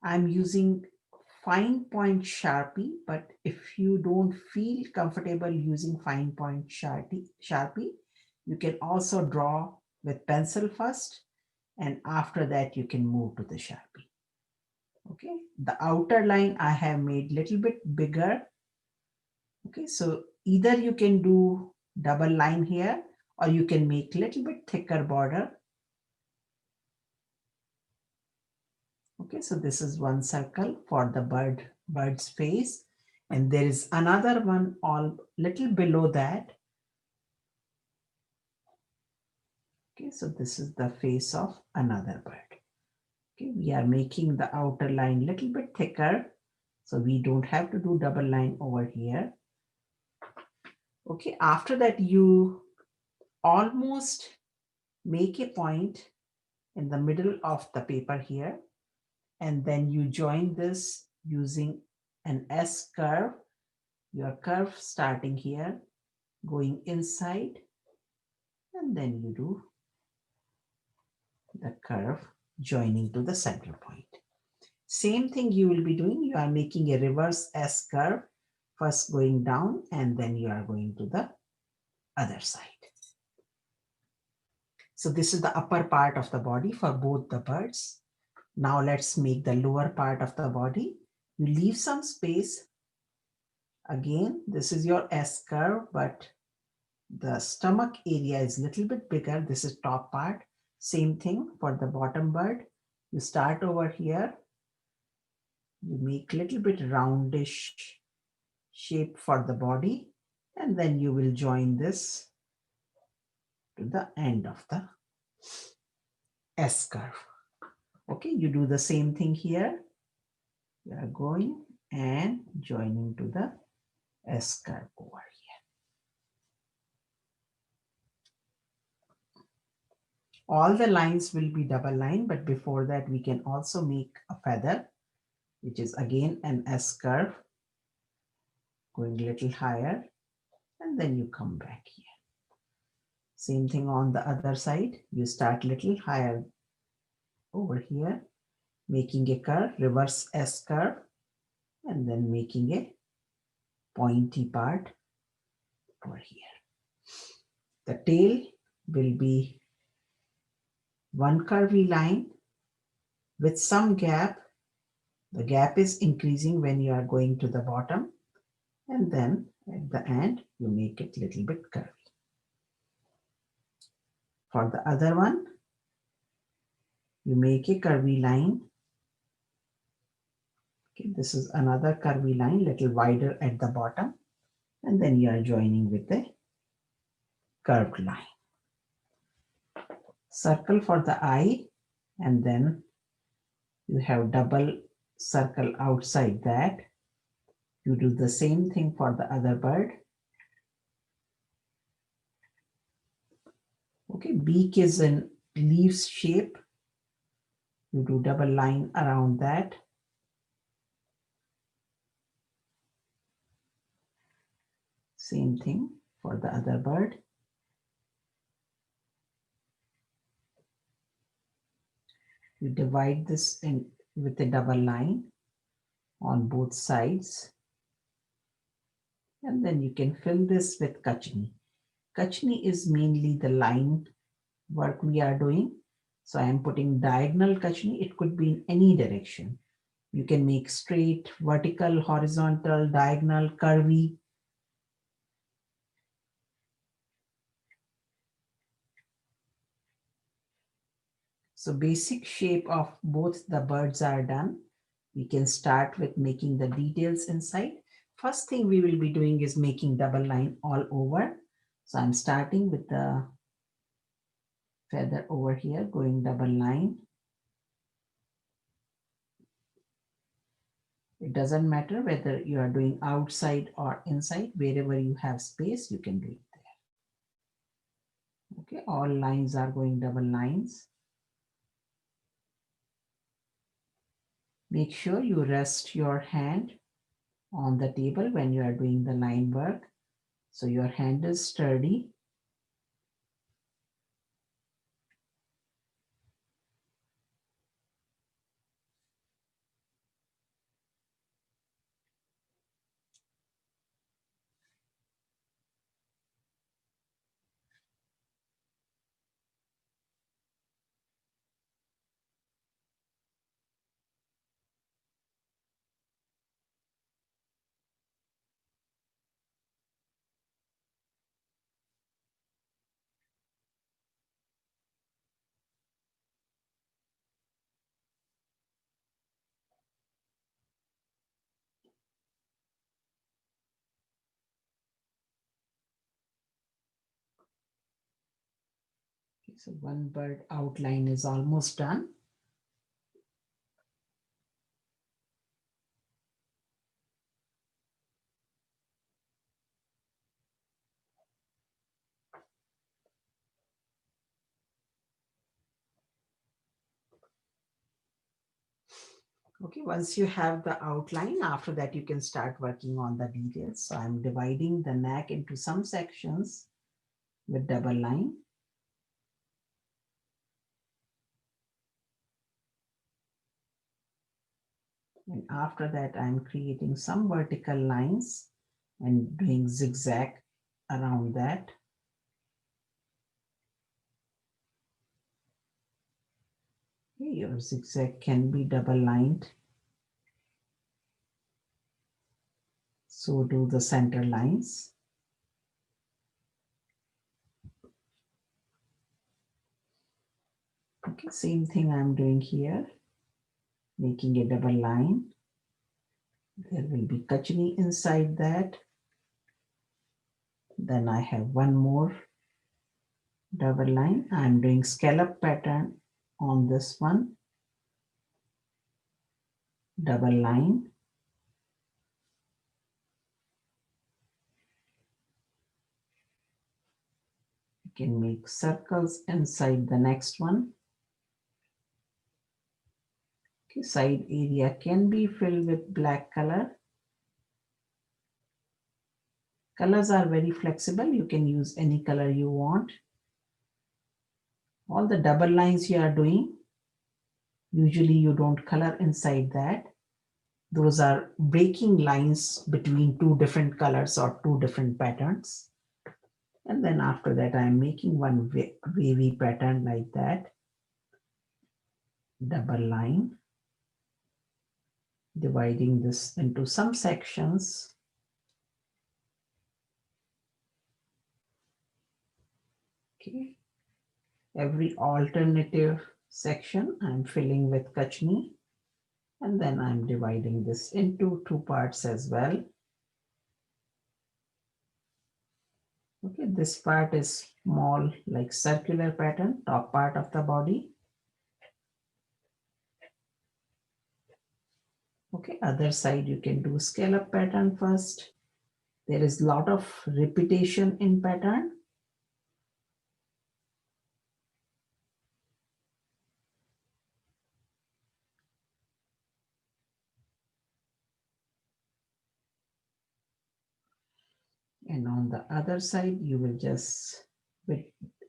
I'm using fine point Sharpie, but if you don't feel comfortable using fine point Sharpie, you can also draw with pencil first, and after that you can move to the Sharpie. Okay, the outer line I have made little bit bigger. Okay, so either you can do double line here, or you can make little bit thicker border. Okay, so this is one circle for the bird's face, and there is another one all little below that. Okay, so this is the face of another bird. Okay, we are making the outer line little bit thicker, so we don't have to do double line over here. Okay, after that you almost make a point in the middle of the paper here, and then you join this using an S curve. Your curve starting here, going inside, and then you do the curve joining to the center point. Same thing you will be doing. You are making a reverse S curve, first going down, and then you are going to the other side. So this is the upper part of the body for both the birds. Now let's make the lower part of the body. You leave some space. Again, this is your S curve, but the stomach area is a little bit bigger. This is top part. Same thing for the bottom bird. You start over here. You make little bit roundish shape for the body, and then you will join this to the end of the S curve. Okay, you do the same thing here. You are going and joining to the S curve over here. All the lines will be double line, but before that we can also make a feather, which is again an S curve, going a little higher, and then you come back here. Same thing on the other side. You start little higher over here, making a curve, reverse S curve, and then making a pointy part over here. The tail will be one curvy line with some gap. The gap is increasing when you are going to the bottom, and then at the end you make it little bit curvy. For the other one, you make a curvy line. Okay, this is another curvy line, little wider at the bottom, and then you are joining with a curved line. Circle for the eye, and then you have double circle outside that. You do the same thing for the other bird. Okay, beak is in leaves shape. You do double line around that. Same thing for the other bird. You divide this in with a double line on both sides. And then you can fill this with kachni. Kachni is mainly the line work we are doing. So I am putting diagonal kachni. It could be in any direction. You can make straight, vertical, horizontal, diagonal, curvy. So basic shape of both the birds are done. We can start with making the details inside. First thing we will be doing is making double line all over. So I'm starting with the feather over here, going double line. It doesn't matter whether you are doing outside or inside, wherever you have space, you can do it there. Okay, all lines are going double lines. Make sure you rest your hand on the table when you are doing the line work, so your hand is sturdy. So one bird outline is almost done. Okay, once you have the outline, after that you can start working on the details. So I'm dividing the neck into some sections with double line. And after that, I'm creating some vertical lines and doing zigzag around that. Okay, your zigzag can be double lined. So do the center lines. Okay, same thing I'm doing here, making a double line. There will be kachni inside that. Then I have one more double line. I'm doing scallop pattern on this one. Double line. You can make circles inside the next one. Okay, side area can be filled with black color. Colors are very flexible. You can use any color you want. All the double lines you are doing, usually you don't color inside that. Those are breaking lines between two different colors or two different patterns. And then after that, I'm making one wavy pattern like that. Double line. Dividing this into some sections. Okay. Every alternative section I'm filling with kachni. And then I'm dividing this into two parts as well. Okay, this part is small, like circular pattern, top part of the body. Okay, other side you can do scallop pattern first. There is a lot of repetition in pattern. And on the other side, you will just, with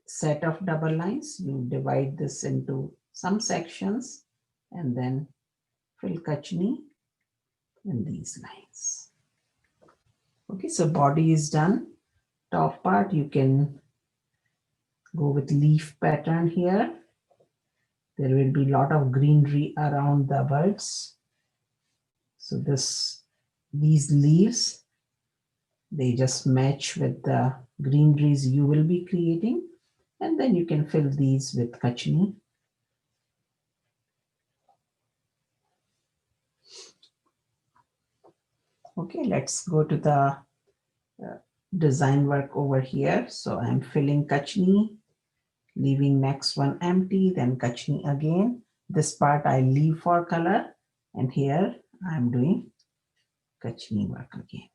set of double lines, you divide this into some sections and then fill kachni in these lines. Okay, so body is done. Top part, you can go with leaf pattern here. There will be a lot of greenery around the birds. So these leaves, they just match with the greeneries you will be creating. And then you can fill these with kachni. Okay, let's go to the design work over here. So I'm filling kachni, leaving next one empty, then kachni again. This part I leave for color, and here I'm doing kachni work again.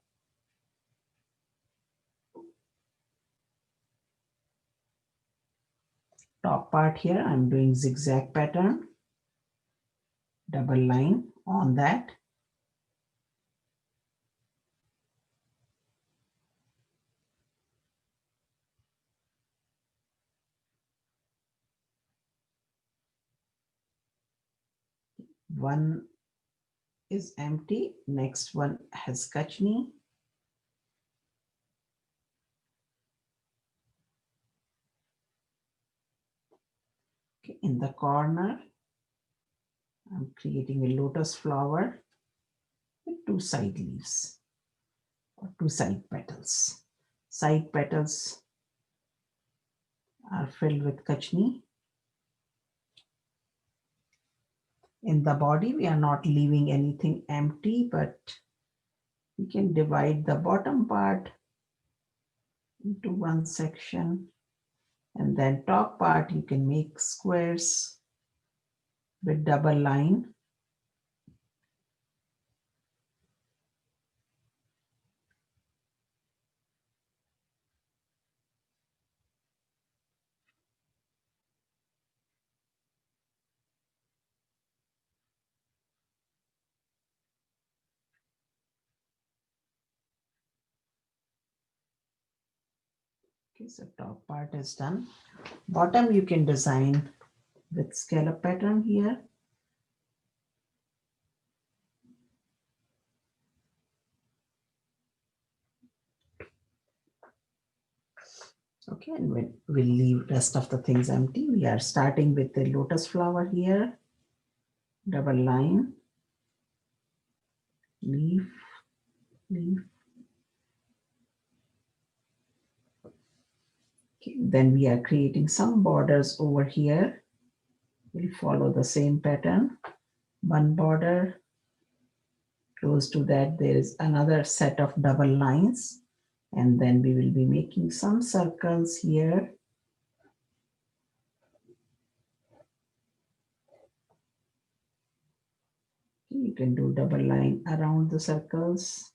Top part here, I'm doing zigzag pattern, double line on that. One is empty, next one has kachni. Okay, in the corner, I'm creating a lotus flower with two side leaves or two side petals. Side petals are filled with kachni. In the body, we are not leaving anything empty, but we can divide the bottom part into one section. And then top part you can make squares with double line. Okay, so top part is done. Bottom you can design with scallop pattern here. Okay, and we'll leave rest of the things empty. We are starting with the lotus flower here. Double line, leaf, leaf. Okay, then we are creating some borders over here. We'll follow the same pattern. One border, close to that there is another set of double lines, and then we will be making some circles here. You can do double line around the circles.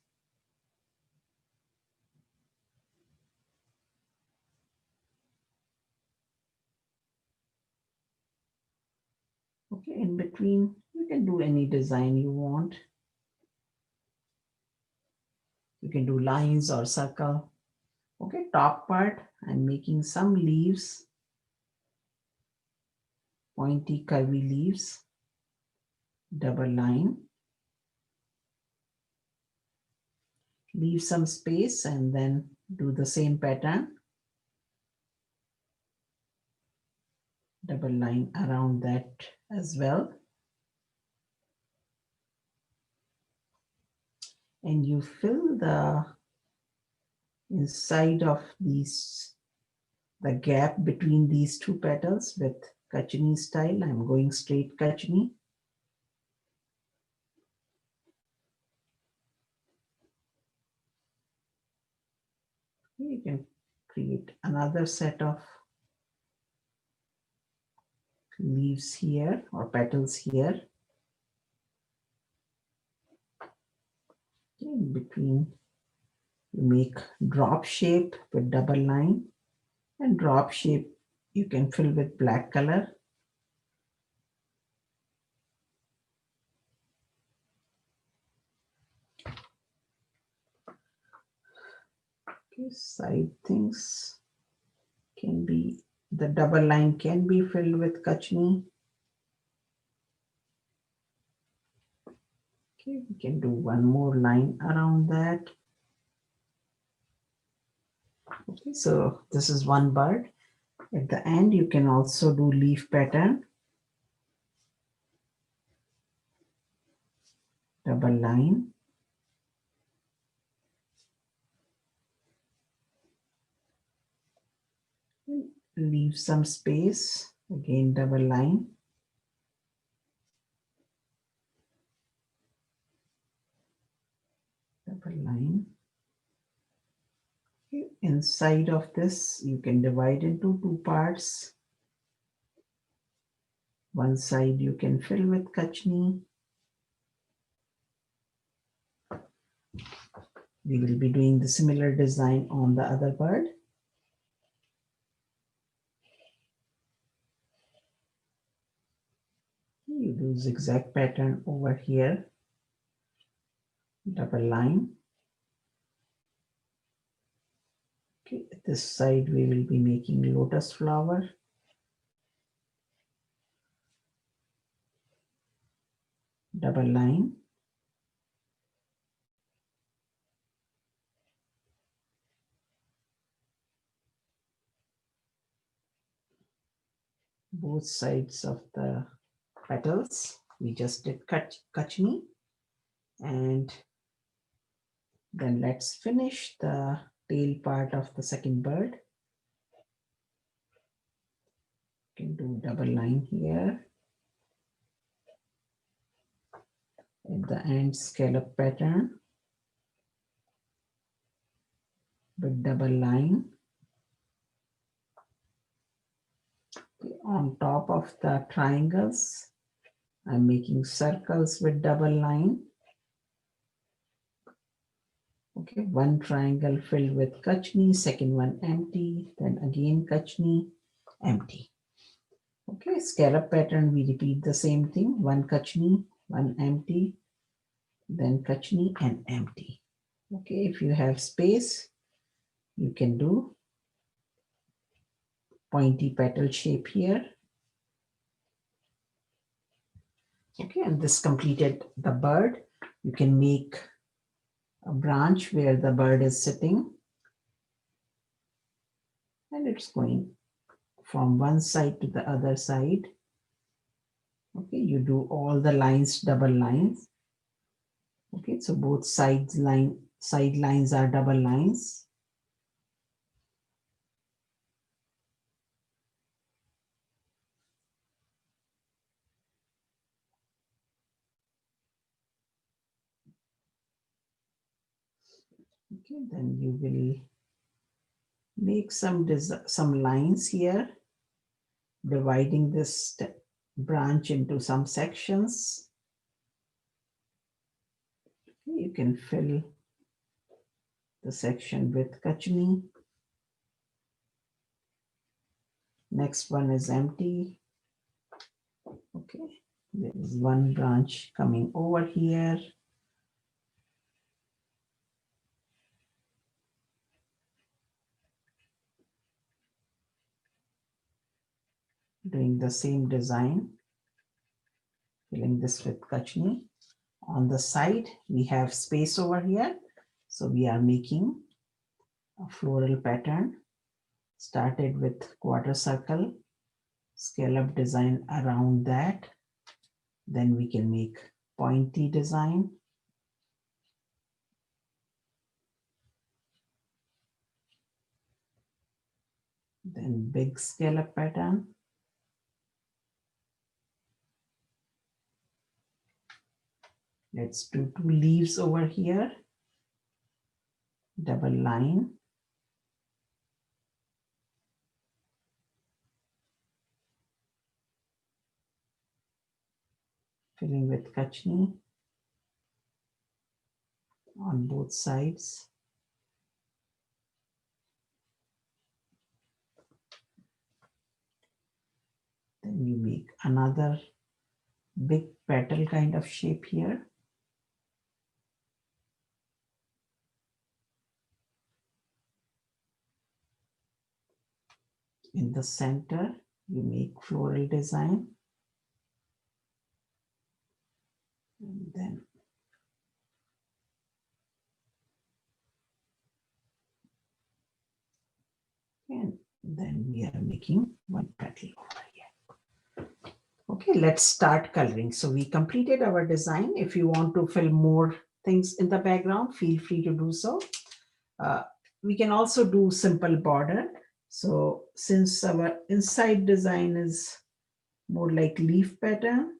Okay, in between you can do any design you want. You can do lines or circle. Okay, top part I'm making some leaves, pointy curvy leaves, double line, leave some space and then do the same pattern, double line around that as well. And you fill the inside of these, the gap between these two petals with Kachini style. I'm going straight Kachini. You can create another set of leaves here or petals here. In between you make drop shape with double line, and drop shape you can fill with black color. Okay, side things can be, the double line can be filled with Kachni. Okay, we can do one more line around that. Okay, so this is one bird. At the end, you can also do leaf pattern, double line, leave some space, again double line, double line. Okay, inside of this, you can divide into two parts. One side you can fill with Kachni. We will be doing the similar design on the other bird. You do zigzag pattern over here, double line. Okay, this side we will be making lotus flower. Double line. Both sides of the petals. We just did Kachni, and then let's finish the tail part of the second bird. You can do double line here. At the end, scallop pattern with double line. Okay, on top of the triangles, I'm making circles with double line. Okay, one triangle filled with kachni, second one empty, then again kachni, empty. Okay, scallop pattern, we repeat the same thing, one kachni, one empty, then kachni and empty. Okay, if you have space, you can do pointy petal shape here. Okay, and this completed the bird. You can make a branch where the bird is sitting, and it's going from one side to the other side. Okay, you do all the lines, double lines. Okay, so both side lines are double lines. Okay, then you will make some lines here, dividing this branch into some sections. Okay, you can fill the section with kachni. Next one is empty. Okay, there is one branch coming over here. Doing the same design, filling this with kachni. On the side, we have space over here. So we are making a floral pattern. Started with quarter circle, scallop design around that. Then we can make pointy design. Then big scallop pattern. Let's do 2 leaves over here. Double line. Filling with kachni on both sides. Then you make another big petal kind of shape here. In the center, you make floral design. And then we are making one petal over here. Okay, let's start coloring. So we completed our design. If you want to fill more things in the background, feel free to do so. We can also do simple border. So since our inside design is more like leaf pattern,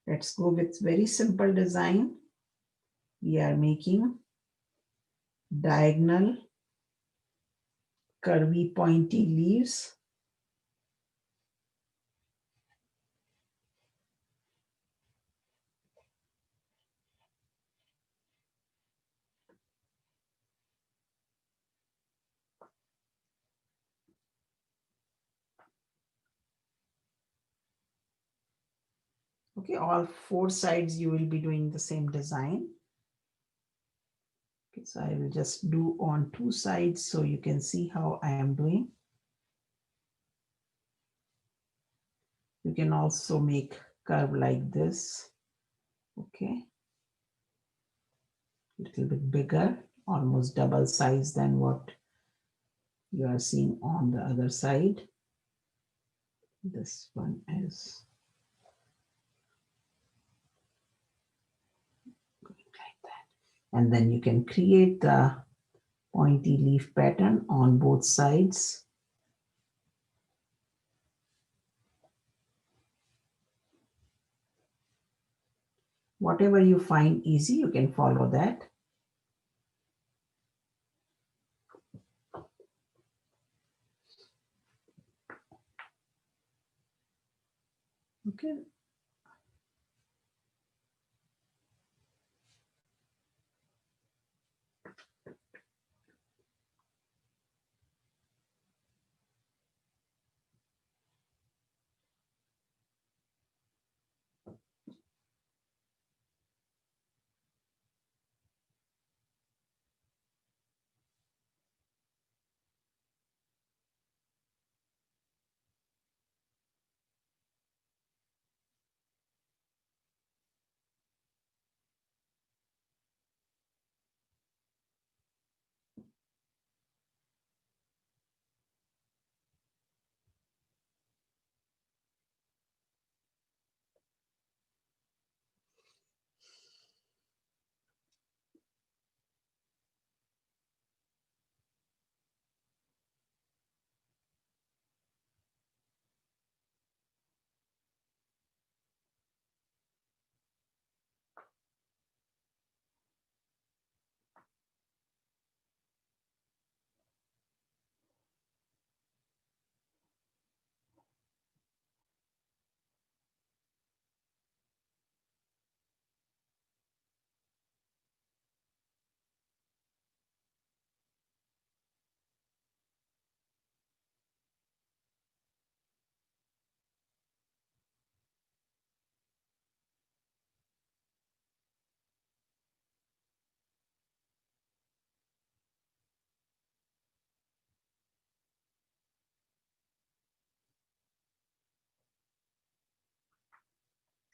let's go with very simple design. We are making diagonal curvy pointy leaves. Okay, all 4 sides you will be doing the same design. Okay, so I will just do on 2 sides so you can see how I am doing. You can also make curve like this. Okay, a little bit bigger, almost double size than what you are seeing on the other side. This one is like that. And then you can create the pointy leaf pattern on both sides. Whatever you find easy, you can follow that. Okay.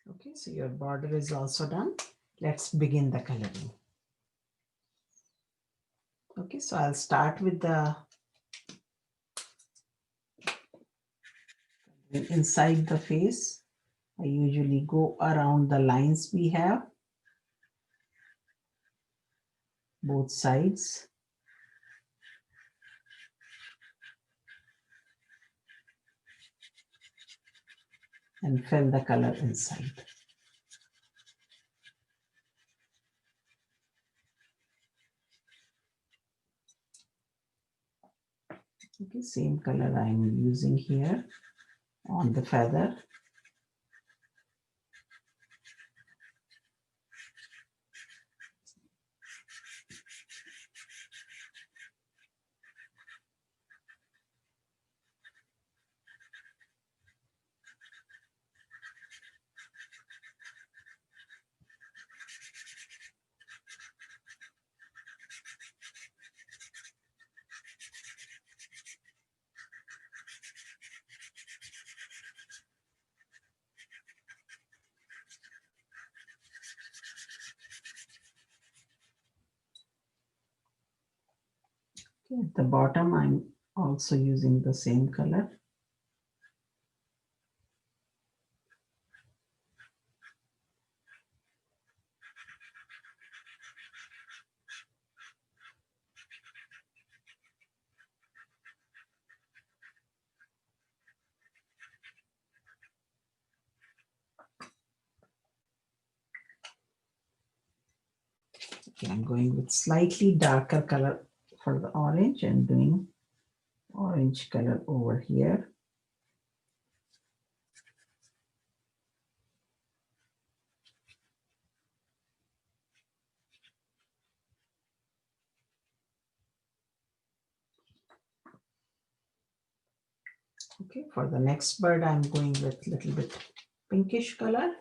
Okay, so your border is also done. Let's begin the coloring. Okay, so I'll start with the inside the face. I usually go around the lines we have, both sides. And fill the color inside. Okay, same color I'm using here on the feather. Okay, at the bottom, I'm also using the same color. Okay, I'm going with slightly darker color for the orange and doing orange color over here. Okay, for the next bird, I'm going with little bit pinkish color.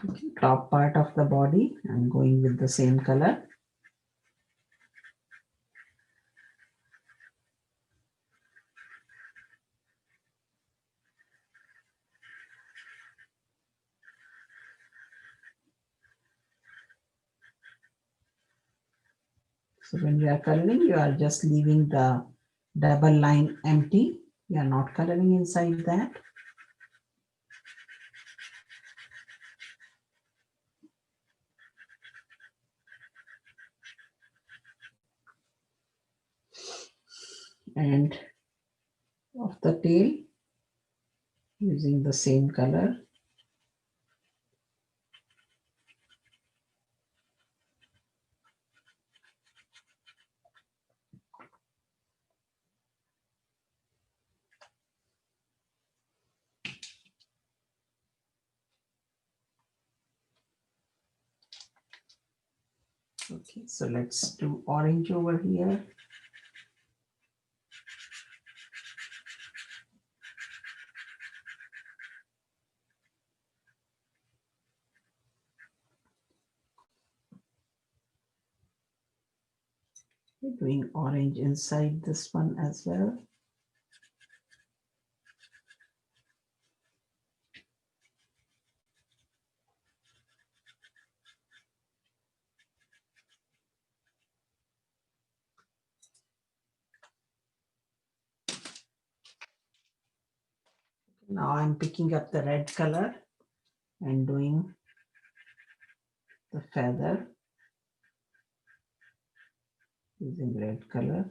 Okay, top part of the body, I'm going with the same color. So when you are coloring, you are just leaving the double line empty. You are not coloring inside that. And of the tail, using the same color. Okay, so let's do orange over here. We're doing orange inside this one as well. Now I'm picking up the red color and doing the feather using red color.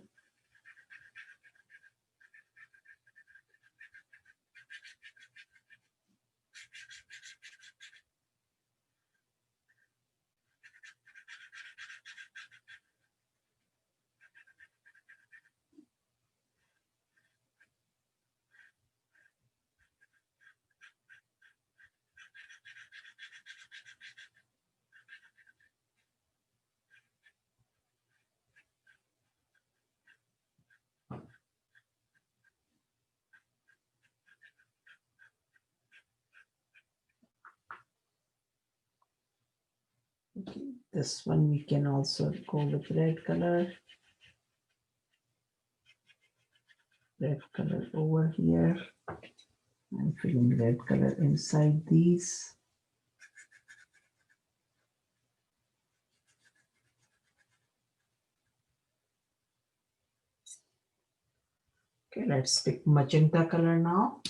Okay, this one we can also go with red color. Red color over here. I'm filling red color inside these. Okay, let's pick magenta color now.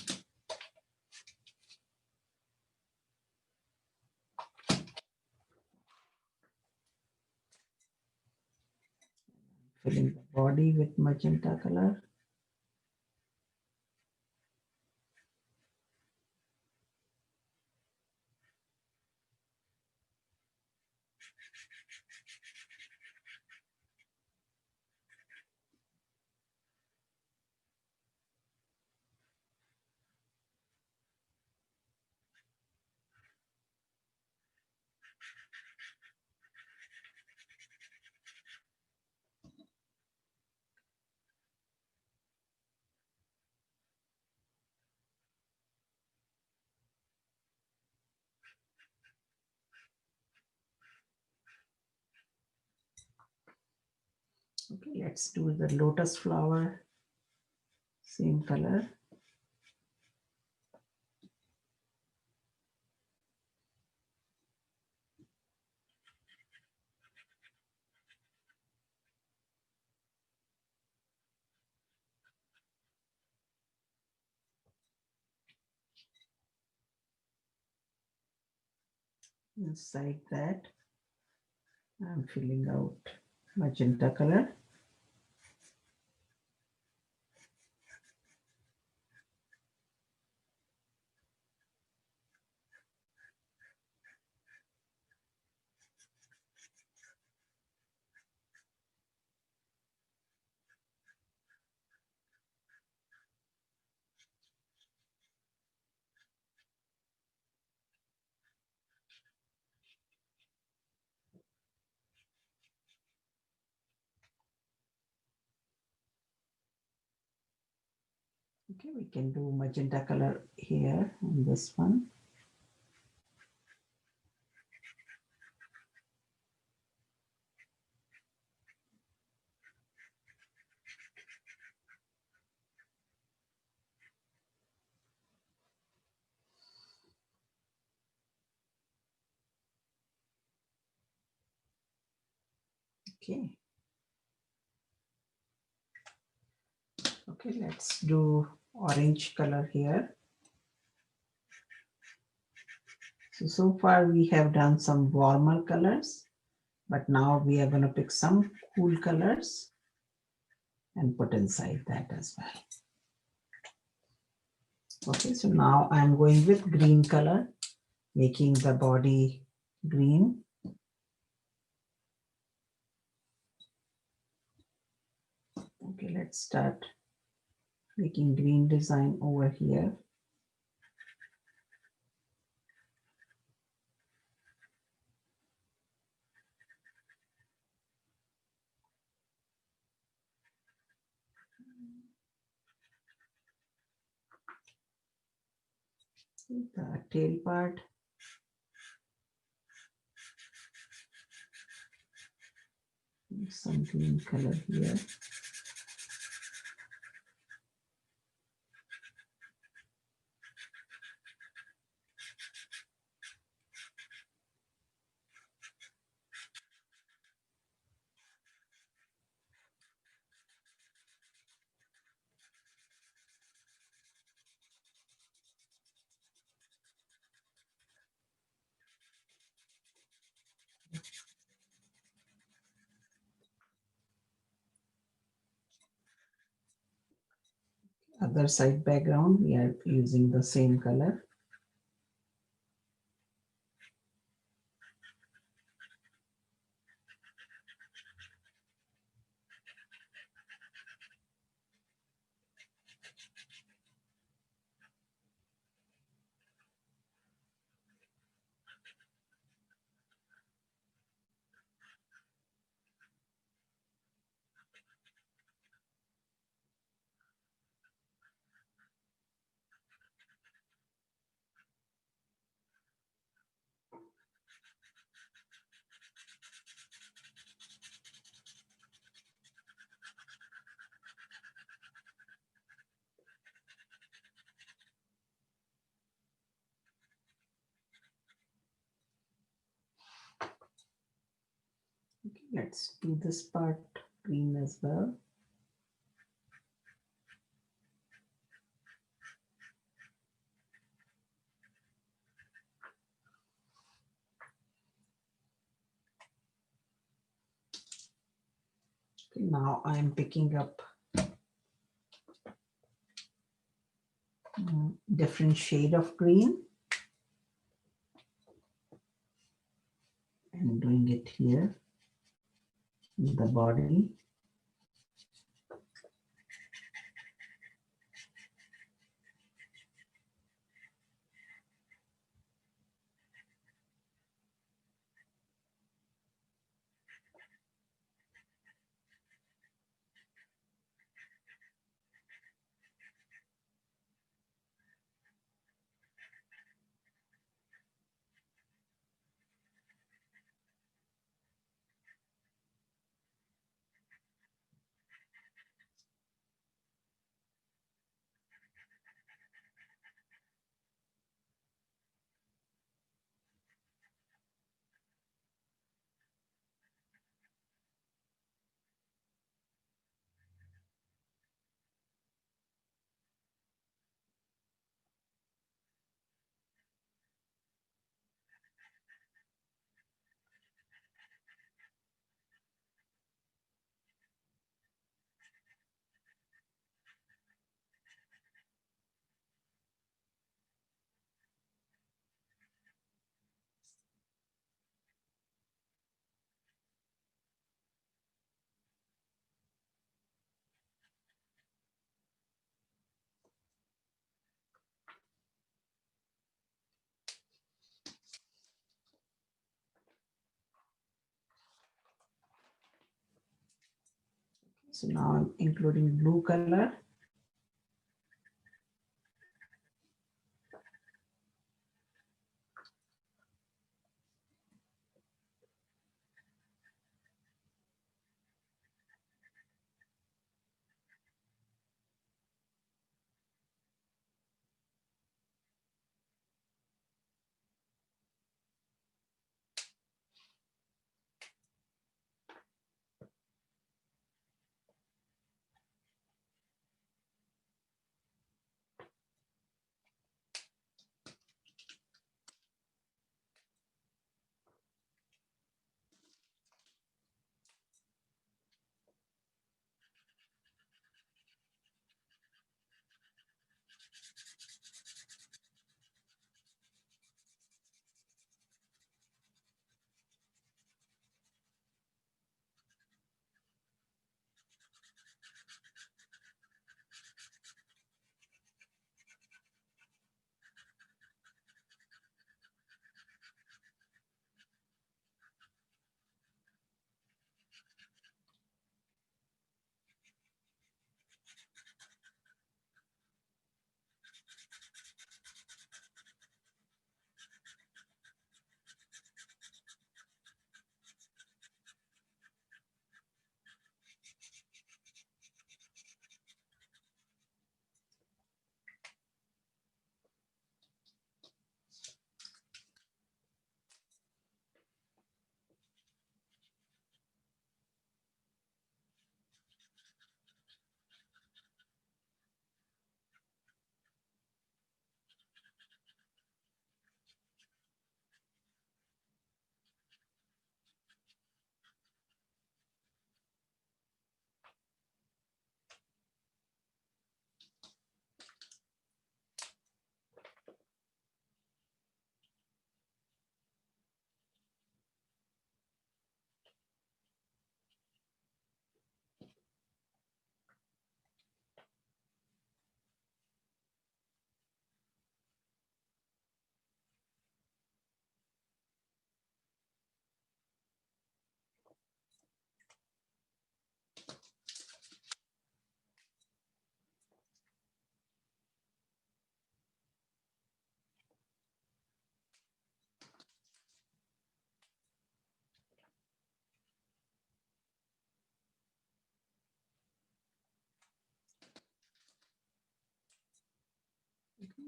Filling the body with magenta color. Okay, let's do the lotus flower. Same color. Inside that, I'm filling out magenta color. Okay, we can do magenta color here on this one. Okay, Okay, let's do orange color here. So far we have done some warmer colors, but now we are going to pick some cool colors and put inside that as well. Okay, so now I'm going with green color, making the body green. Okay, let's start making green design over here. The tail part. Some green color here. Other side background, we are using the same color. Okay, let's do this part green as well. Okay, now I'm picking up different shade of green and doing it here in the body. So now I'm including blue color.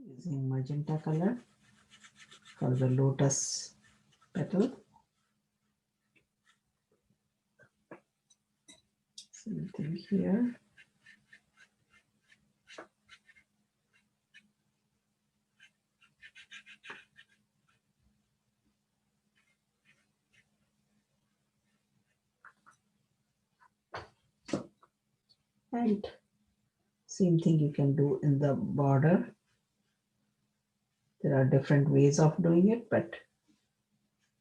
using magenta color for the lotus petal. Same thing here. And same thing you can do in the border. There are different ways of doing it, but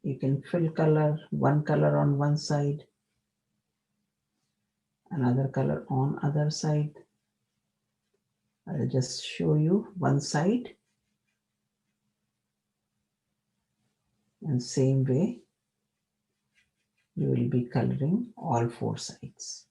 you can fill one color on one side, another color on other side. I'll just show you one side, and same way you will be coloring all four sides.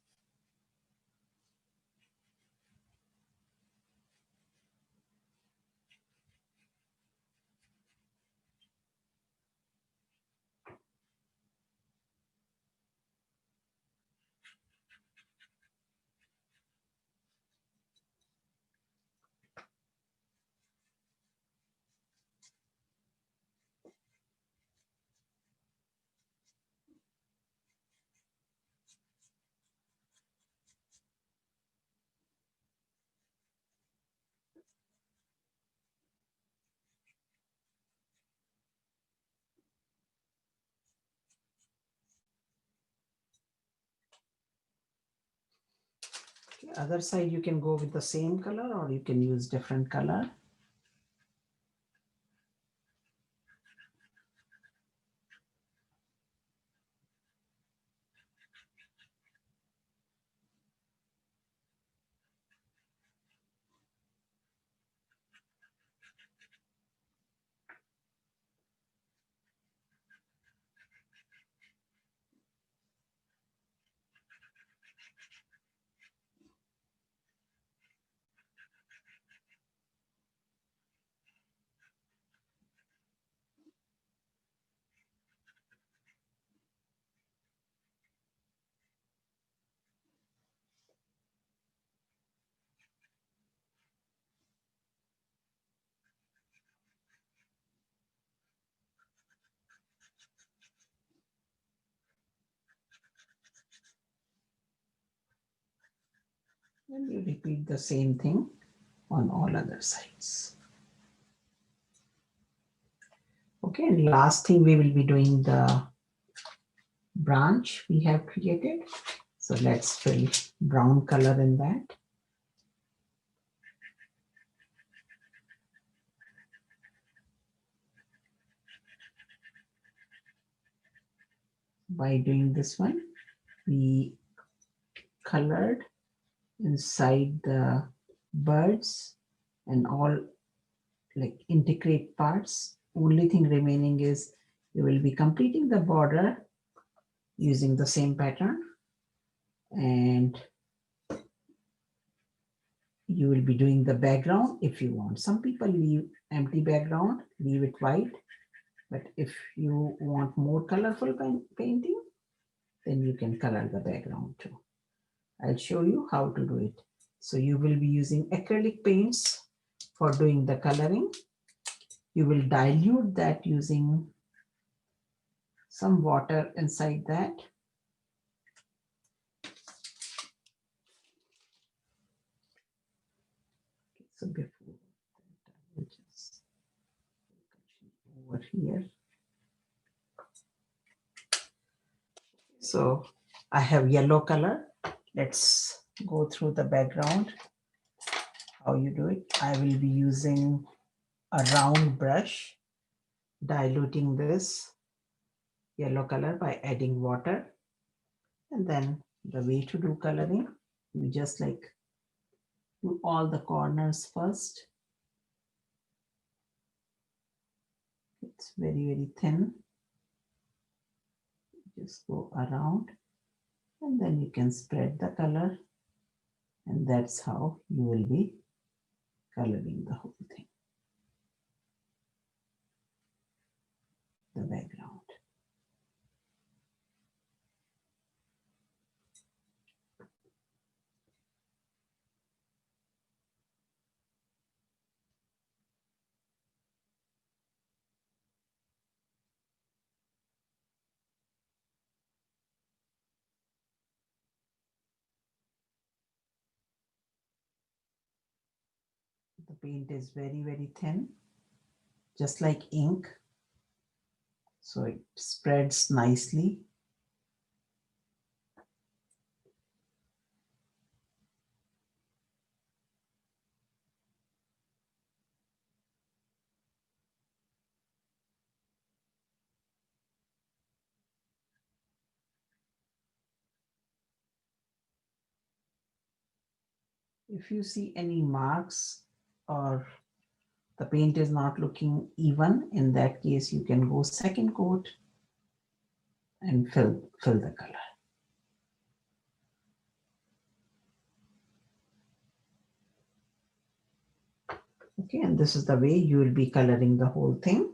Other side you can go with the same color or you can use different color. And you repeat the same thing on all other sides. Okay, and last thing we will be doing the branch we have created. So let's fill brown color in that. By doing this one, we colored inside the birds and all like integrate parts. Only thing remaining is you will be completing the border using the same pattern, and you will be doing the background if you want. Some people leave empty background, leave it white, but if you want more colorful painting, then you can color the background too. I'll show you how to do it. So you will be using acrylic paints for doing the coloring. You will dilute that using some water inside that. So before that, I will just over here. So I have yellow color. Let's go through the background. How you do it? I will be using a round brush, diluting this yellow color by adding water. And then the way to do coloring, you just like do all the corners first. It's very, very thin. Just go around and then you can spread the color, and that's how you will be coloring the whole thing, the background. paint is very, very thin, just like ink. So it spreads nicely. If you see any marks or the paint is not looking even, in that case you can go second coat and fill the color. Okay, and this is the way you will be coloring the whole thing.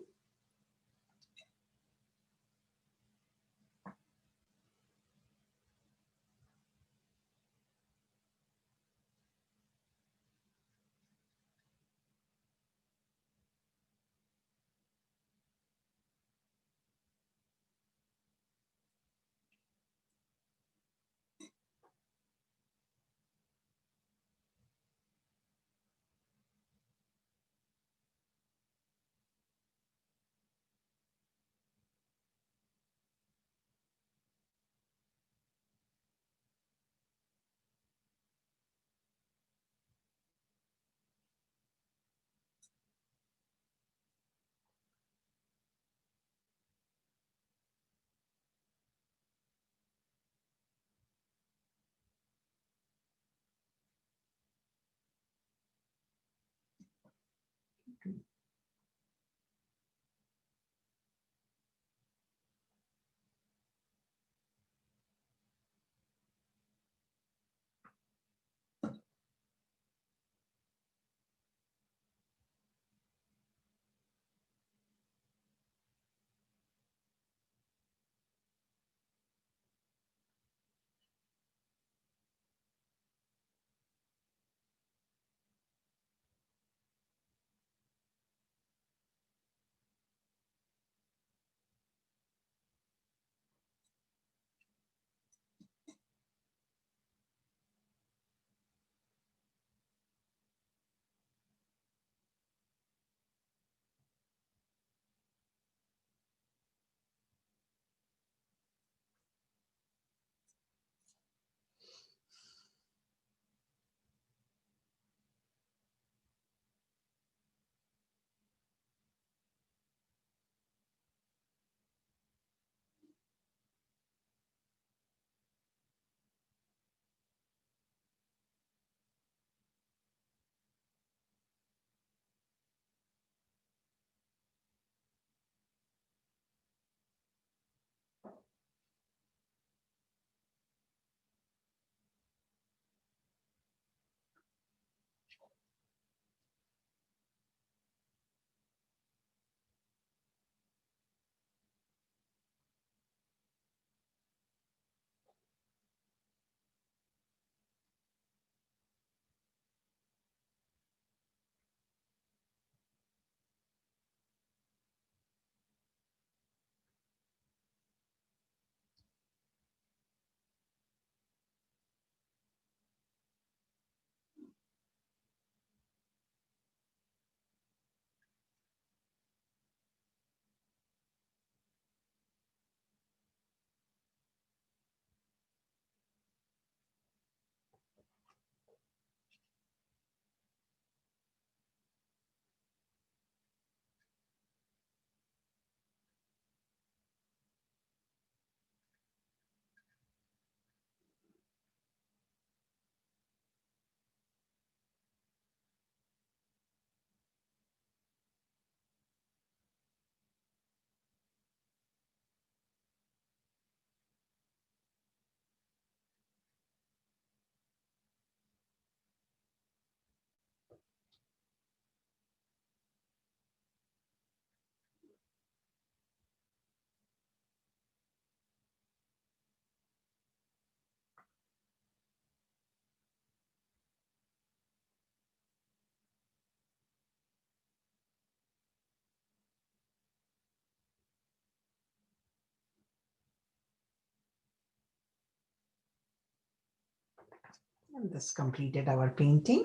And this completed our painting.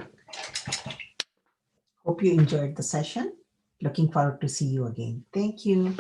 Hope you enjoyed the session. Looking forward to see you again. Thank you.